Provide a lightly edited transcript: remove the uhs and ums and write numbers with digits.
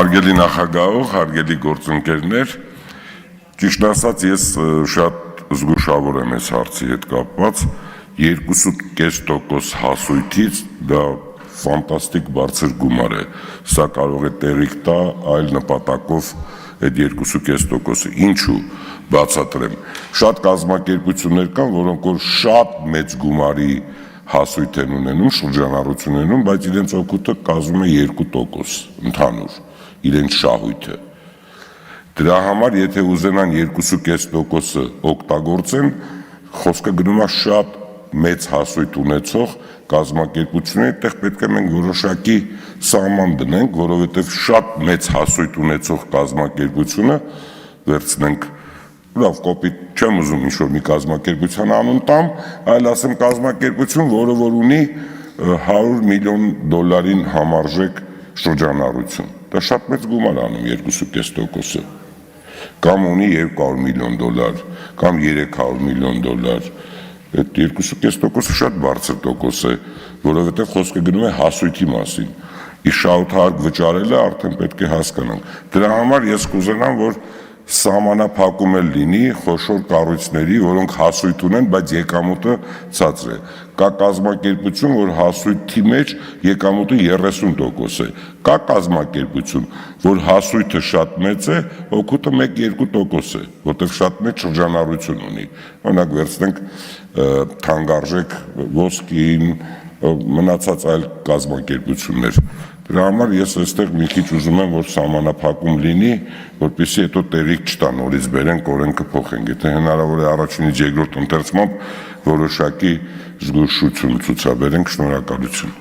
Հարգելի նախագահող, հարգելի գործընկերներ, ճիշտ ասած ես շատ զգուշավոր եմ այս հարցի հետ կապված, 2.5% հասույթից դա ֆանտաստիկ բարձր գումար է, սա կարող է տեղիք տա այլ նպատակով այդ 2.5%-ը, ինչու բացատրեմ, շատ կազմակերպություններ կան, որոնք որ շատ մեծ գումարի հասույթ են ունենում, շրջանառություն ունենում, բայց իրենց օգուտը կազմում է 2% ընդհանուր, իրենց շահույթը։ Դրա համար, եթե ուզենան 2.5%-ը օգտագործեն, խոսքը գնում է շատ մեծ հասույթ ունեցող կազմակերպությունների, այդտեղ պետք է մենք որոշակի սահման դնենք, որովհետև շատ մեծ հասույթ ունեցող կազմակերպությունը վերցնենք, լավ կոպիտ չեմ ուզում ինչ-որ մի կազմակերպության անուն տամ, այլ ասեմ կազմակերպություն, որը որ ունի $100 միլիոն համարժեք շրջանառություն, դա շատ մեծ գումար անում 2.5%-ը, կամ ունի $200 միլիոն, կամ $300 միլիոն, այդ 2.5%-ը շատ բարձր տոկոս է, որովհետև խոսքը գնում է հասույթի մասին, իր շահութահարկ վճարելը արդեն պետք է հասկանանք, դրա համար ես կուզենամ, որ սահմանափակում էլ լինի խոշոր կառույցների, որոնք հասույթ ունեն, բայց եկամուտը ցածր է, կա կազմակերպություն, որ հասույթի մեջ եկամուտը 30% է, կա կազմակերպություն, որ հասույթը շատ մեծ է, օգուտը 1-2% է, որտեղ շատ մեծ շրջանառություն ունի, օրինակ վերցնենք թանկարժեք ոսկին, մնացած այլ կազմակերպություններ, դրա համար ես այստեղ մի քիչ ուզում եմ, որ սահմանափակում լինի, որպեսզի հետո տեղիք չտա նորից բերենք, օրենքը փոխենք, եթե հնարավոր է առաջինից երկրորդ ընթերցմամբ որոշակի զգուշություն ցուցաբերենք, շնորհակալություն։